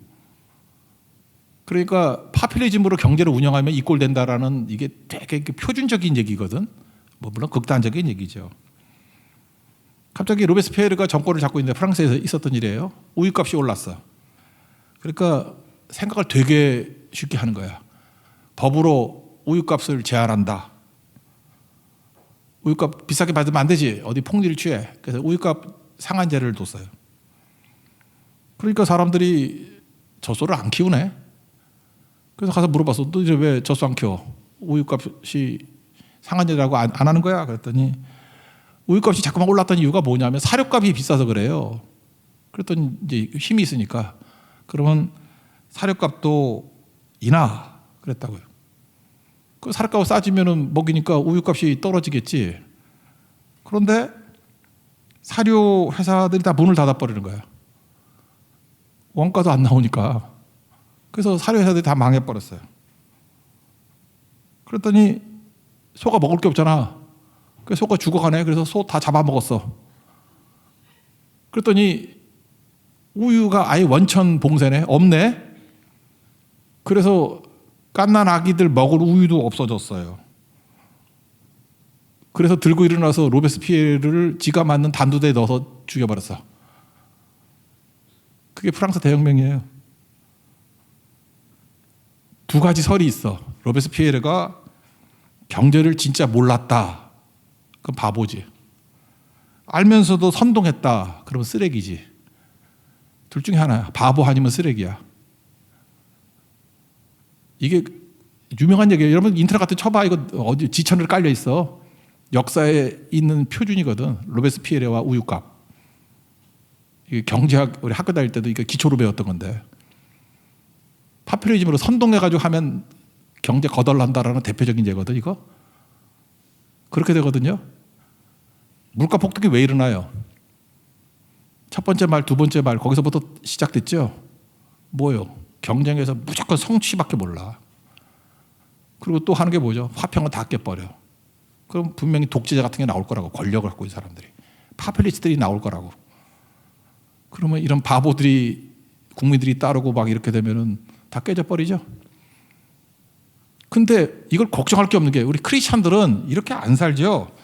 Speaker 1: 그러니까 파퓰리즘으로 경제를 운영하면 이꼴 된다라는, 이게 되게 표준적인 얘기거든. 뭐 물론 극단적인 얘기죠. 갑자기 로베스피에르가 정권을 잡고 있는데 프랑스에서 있었던 일이에요. 우유값이 올랐어. 그러니까 생각을 되게 쉽게 하는 거야. 법으로 우유값을 제한한다. 우유값 비싸게 받으면 안 되지. 어디 폭리를 취해. 그래서 우유값 상한제를 뒀어요. 그러니까 사람들이 젖소를 안 키우네. 그래서 가서 물어봤어. 너 이제 왜 젖소 안 키워? 우유값이 상한제라고 안 하는 거야? 그랬더니 우유값이 자꾸만 올랐던 이유가 뭐냐면 사료값이 비싸서 그래요. 그랬더니 이제 힘이 있으니까, 그러면 사료값도 인하 그랬다고요. 그 사료값이 싸지면은 먹이니까 우유값이 떨어지겠지. 그런데 사료 회사들이 다 문을 닫아버리는 거야. 원가도 안 나오니까. 그래서 사료 회사들이 다 망해버렸어요. 그랬더니 소가 먹을 게 없잖아. 그래서 소가 죽어가네. 그래서 소 다 잡아먹었어. 그랬더니 우유가 아예 원천 봉쇄네. 없네. 그래서 갓난 아기들 먹을 우유도 없어졌어요. 그래서 들고 일어나서 로베스피에르를 지가 만든 단두대에 넣어서 죽여버렸어. 그게 프랑스 대혁명이에요. 두 가지 설이 있어. 로베스피에르가 경제를 진짜 몰랐다. 그건 바보지. 알면서도 선동했다. 그러면 쓰레기지. 둘 중에 하나야. 바보 아니면 쓰레기야. 이게 유명한 얘기예요. 여러분 인터넷 같은 쳐봐. 이거 어디 지천을 깔려 있어. 역사에 있는 표준이거든. 로베스피에르와 우유값. 이게 경제학 우리 학교 다닐 때도 이게 기초로 배웠던 건데, 파퓰리즘으로 선동해가지고 하면 경제 거덜난다라는 대표적인 예거든. 이거 그렇게 되거든요. 물가 폭등이 왜 일어나요? 첫 번째 말, 두 번째 말, 거기서부터 시작됐죠. 뭐예요? 경쟁에서 무조건 성취밖에 몰라. 그리고 또 하는 게 뭐죠? 화평은 다 깨버려. 그럼 분명히 독재자 같은 게 나올 거라고. 권력을 갖고 있는 사람들이, 파퓰리스트들이 나올 거라고. 그러면 이런 바보들이, 국민들이 따르고 막 이렇게 되면은 다 깨져버리죠. 근데 이걸 걱정할 게 없는 게, 우리 크리스찬들은 이렇게 안 살죠.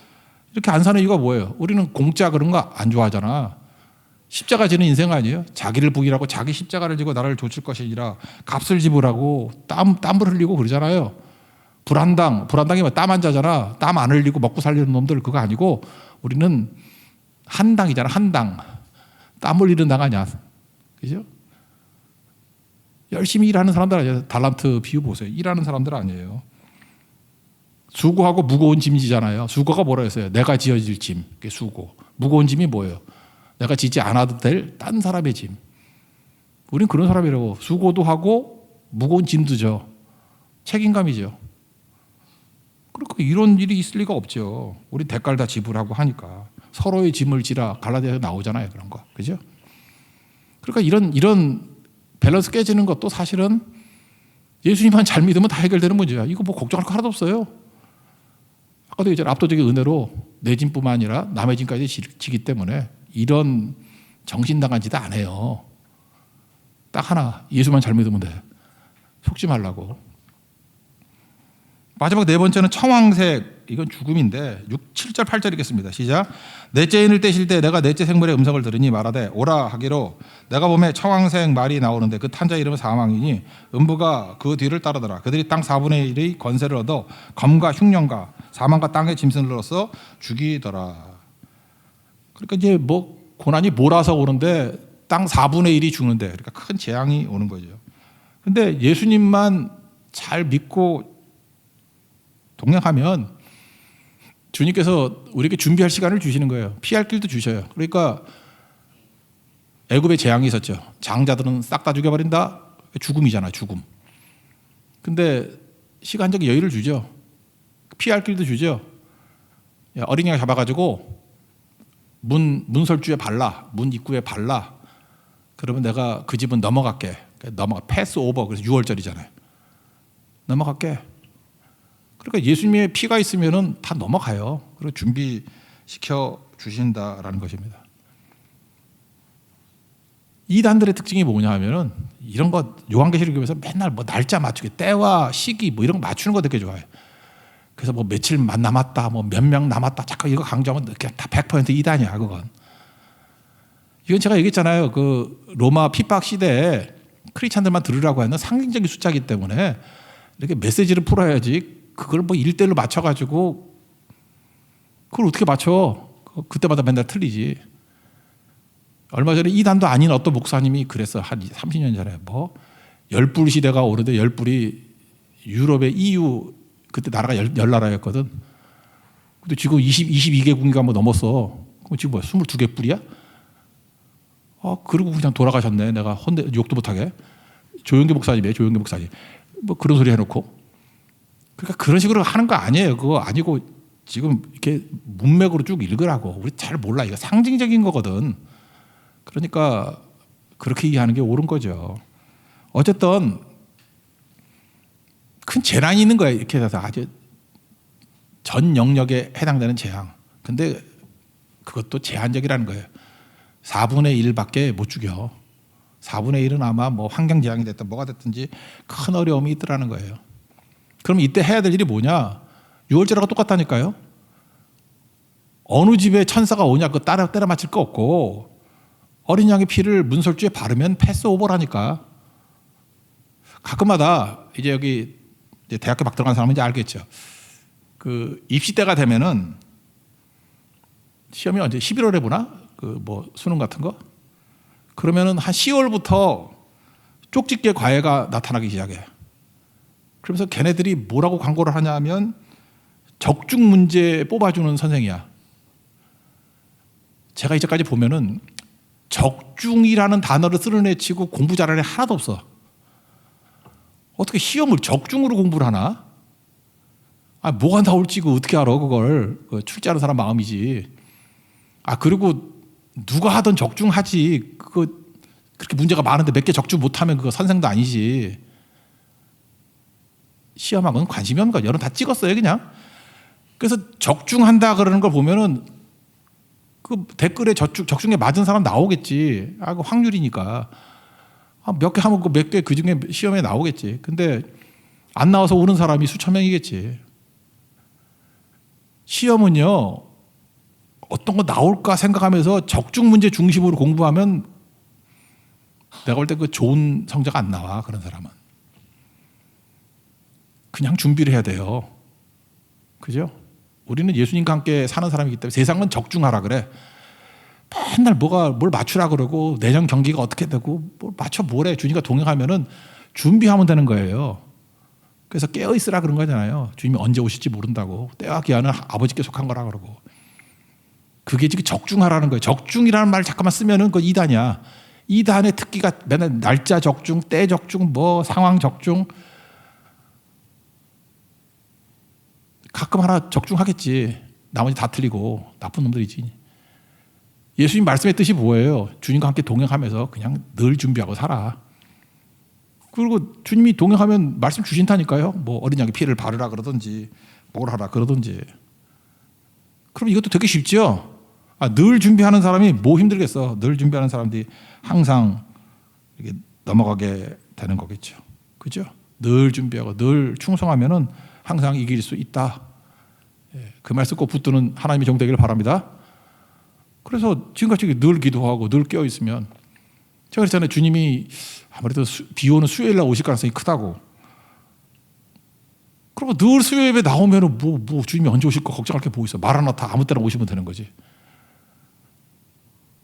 Speaker 1: 이렇게 안 사는 이유가 뭐예요? 우리는 공짜 그런 거 안 좋아하잖아. 십자가 지는 인생 아니에요? 자기를 부인하고 자기 십자가를 지고 나를 좇을 것이 아니라 값을 지불하고 땀을 흘리고 그러잖아요. 불안당이면 땀 안 자잖아. 땀 안 흘리고 먹고 살리는 놈들, 그거 아니고 우리는 한당이잖아. 한당. 땀 흘리는 당 아니야. 그죠? 열심히 일하는 사람들 아니에요. 달란트 비유 보세요. 일하는 사람들 아니에요. 수고하고 무거운 짐지잖아요. 수고가 뭐라 했어요? 내가 지어질 짐. 그게 수고. 무거운 짐이 뭐예요? 내가 지지 않아도 될 딴 사람의 짐. 우린 그런 사람이라고. 수고도 하고 무거운 짐도 져. 책임감이죠. 그러니까 이런 일이 있을 리가 없죠. 우리 대가를 다 지불하고 하니까. 서로의 짐을 지라 갈라디아서 나오잖아요. 그런 거. 그죠? 그러니까 이런 밸런스 깨지는 것도 사실은 예수님만 잘 믿으면 다 해결되는 문제야. 이거 뭐 걱정할 거 하나도 없어요. 아까도 얘기했잖아요. 압도적인 은혜로 내 짐뿐만 아니라 남의 짐까지 지기 때문에 이런 정신나간 짓 안 해요. 딱 하나, 예수만 잘 믿으면 돼. 속지 말라고. 마지막 네 번째는 청황색. 이건 죽음인데 7절 8절 읽겠습니다. 시작. 넷째 인을 떼실 때 내가 넷째 생물의 음성을 들으니 말하되 오라 하기로 내가 보매 청황색 말이 나오는데 그 탄자 이름은 사망이니 음부가 그 뒤를 따르더라. 그들이 땅 4분의 1의 권세를 얻어 검과 흉년과 사망과 땅의 짐승으로서 죽이더라. 그러니까 이제 뭐 고난이 몰아서 오는데 땅 4분의 1이 죽는데 그러니까 큰 재앙이 오는 거죠. 근데 예수님만 잘 믿고 동행하면 주님께서 우리에게 준비할 시간을 주시는 거예요. 피할 길도 주셔요. 그러니까 애굽에 재앙이 있었죠. 장자들은 싹 다 죽여버린다. 죽음이잖아, 죽음. 근데 시간적 여유를 주죠. 피할 길도 주죠. 어린 양 잡아가지고 문설주에 발라, 문 입구에 발라. 그러면 내가 그 집은 넘어갈게. 패스 오버. 그래서 6월절이잖아요. 넘어갈게. 그러니까 예수님의 피가 있으면은 다 넘어가요. 그리고 준비시켜 주신다라는 것입니다. 이단들의 특징이 뭐냐 하면은 이런 거 요한계시록에서 맨날 뭐 날짜 맞추기, 때와 시기 뭐 이런 거 맞추는 거 되게 좋아해요. 그래서 뭐 며칠만 남았다, 뭐 몇 명 남았다, 자꾸 이거 강조하면 그냥 다 100% 이단이야, 그건. 이건 제가 얘기했잖아요. 그 로마 핍박 시대에 크리스찬들만 들으라고 하는 상징적인 숫자이기 때문에 이렇게 메시지를 풀어야지. 그걸 뭐 1대1로 맞춰가지고 그걸 어떻게 맞춰? 그때마다 맨날 틀리지. 얼마 전에 이단도 아닌 어떤 목사님이 그랬어. 한 30년 전에 뭐 열불 시대가 오는데 열불이 유럽의 EU 그때 나라가 열 나라였거든. 근데 지금 22개국인가 뭐 넘었어. 그럼 지금 뭐야? 22개 뿔이야? 그리고 그냥 돌아가셨네. 내가 욕도 못하게. 조영기 목사님이에요. 조영기 목사님. 뭐 그런 소리 해놓고. 그러니까 그런 식으로 하는 거 아니에요. 그거 아니고 지금 이렇게 문맥으로 쭉 읽으라고. 우리 잘 몰라. 이거 상징적인 거거든. 그러니까 그렇게 이해하는 게 옳은 거죠. 어쨌든 큰 재난이 있는 거예요. 이렇게 해서 아주 전 영역에 해당되는 재앙. 근데 그것도 제한적이라는 거예요. 4분의 1밖에 못 죽여. 4분의 1은 아마 뭐 환경재앙이 됐든 뭐가 됐든지 큰 어려움이 있더라는 거예요. 그럼 이때 해야 될 일이 뭐냐? 6월절하고 똑같다니까요. 어느 집에 천사가 오냐 그거 때려 맞힐 거 없고 어린 양의 피를 문설주에 바르면 패스 오버라니까. 가끔마다 이제 여기 이제 대학교 막 들어간 사람은 이제 알겠죠. 그 입시 때가 되면은 시험이 언제 11월에 보나? 그 뭐 수능 같은 거? 그러면은 한 10월부터 쪽집게 과외가 나타나기 시작해. 그러면서 걔네들이 뭐라고 광고를 하냐면 적중 문제 뽑아주는 선생이야. 제가 이제까지 보면은 적중이라는 단어를 쓸어내치고 공부 잘하는 애 하나도 없어. 어떻게 시험을 적중으로 공부를 하나? 뭐가 나올지 어떻게 알아 그걸. 출제하는 사람 마음이지. 그리고 누가 하든 적중하지. 그거 그렇게 문제가 많은데 몇 개 적중 못하면 그거 선생도 아니지. 시험하고는 관심이 없는 거야. 여러분 다 찍었어요 그냥. 그래서 적중한다 그러는 걸 보면은 그 댓글에 적중에 맞은 사람 나오겠지. 그 확률이니까. 몇 개 하면 몇 개 그 중에 시험에 나오겠지. 근데 안 나와서 오는 사람이 수천 명이겠지. 시험은요, 어떤 거 나올까 생각하면서 적중 문제 중심으로 공부하면 내가 볼 때 그 좋은 성적 안 나와, 그런 사람은. 그냥 준비를 해야 돼요. 그죠? 우리는 예수님과 함께 사는 사람이기 때문에 세상은 적중하라 그래. 맨날 뭘 맞추라 그러고 내년 경기가 어떻게 되고 뭘 맞춰 뭐래. 주님과 동행하면은 준비하면 되는 거예요. 그래서 깨어 있으라 그런 거잖아요. 주님이 언제 오실지 모른다고. 때와 기한은 아버지께 속한 거라 그러고. 그게 지금 적중하라는 거예요. 적중이라는 말 잠깐만 쓰면은 그 이단이야. 이단의 특기가 맨날 날짜 적중, 때 적중, 뭐 상황 적중. 가끔 하나 적중하겠지. 나머지 다 틀리고 나쁜 놈들이지. 예수님 말씀의 뜻이 뭐예요? 주님과 함께 동행하면서 그냥 늘 준비하고 살아. 그리고 주님이 동행하면 말씀 주신다니까요. 뭐 어린 양의 피를 바르라 그러든지 뭘 하라 그러든지. 그럼 이것도 되게 쉽죠. 늘 준비하는 사람이 뭐 힘들겠어. 늘 준비하는 사람들이 항상 이렇게 넘어가게 되는 거겠죠. 그죠? 늘 준비하고 늘 충성하면은 항상 이길 수 있다. 그 말씀 꼭 붙드는 하나님의 종 되기를 바랍니다. 그래서 지금같이 늘 기도하고 늘 깨어 있으면, 제가 그랬잖아요. 주님이 아무래도 비 오는 수요일 날 오실 가능성이 크다고. 그러면 늘 수요 예배 나오면은 뭐 주님이 언제 오실까 걱정할 게 뭐 있어. 마라나타 아무 때나 오시면 되는 거지.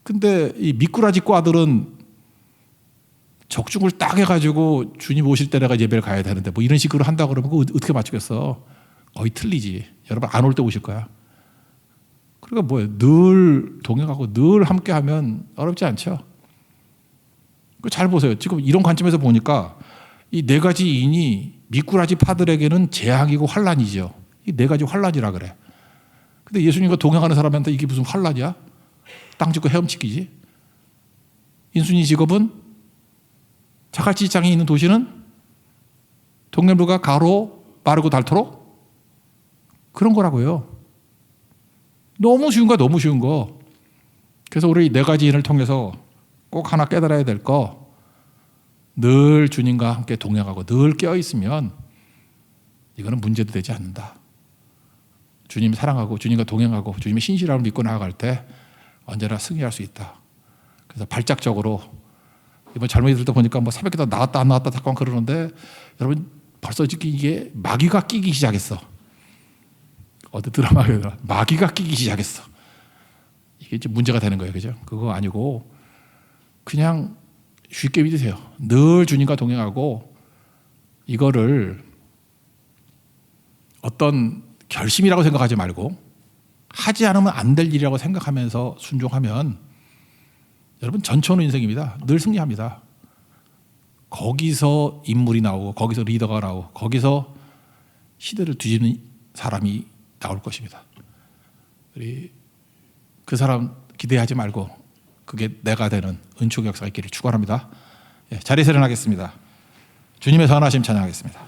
Speaker 1: 근데 이 미꾸라지 과들은 적중을 딱 해가지고 주님 오실 때 내가 예배를 가야 되는데 뭐 이런 식으로 한다 그러면 그거 어떻게 맞추겠어? 거의 틀리지. 여러분 안 올 때 오실 거야. 그러니까 뭐예요? 늘 동행하고 늘 함께하면 어렵지 않죠. 잘 보세요. 지금 이런 관점에서 보니까 이 네 가지 인이 미꾸라지 파들에게는 재앙이고 환란이죠. 이 네 가지 환란이라 그래. 근데 예수님과 동행하는 사람한테 이게 무슨 환란이야? 땅 짚고 헤엄치기지. 인순이 직업은 자갈치장이 있는 도시는 동네물과 가로 마르고 닳도록 그런 거라고요. 너무 쉬운 거, 너무 쉬운 거. 그래서 우리 네 가지 인을 통해서 꼭 하나 깨달아야 될 거, 늘 주님과 함께 동행하고 늘 깨어 있으면 이거는 문제도 되지 않는다. 주님 사랑하고 주님과 동행하고 주님의 신실함을 믿고 나아갈 때 언제나 승리할 수 있다. 그래서 발작적으로 이번 젊은이들도 보니까 뭐 새벽에 나왔다 안 나왔다 잠깐 그러는데, 여러분 벌써 이게 마귀가 끼기 시작했어. 어디 드라마에 마귀가 끼기 시작했어. 이게 이제 문제가 되는 거예요, 그죠? 그거 아니고 그냥 쉽게 믿으세요. 늘 주님과 동행하고 이거를 어떤 결심이라고 생각하지 말고 하지 않으면 안 될 일이라고 생각하면서 순종하면 여러분 전천후 인생입니다. 늘 승리합니다. 거기서 인물이 나오고 거기서 리더가 나오고 거기서 시대를 뒤집는 사람이 나올 것입니다. 우리 그 사람 기대하지 말고 그게 내가 되는 은총의 역사가 있기를 축원합니다. 자리에서 일어나겠습니다. 주님의 선하심 찬양하겠습니다.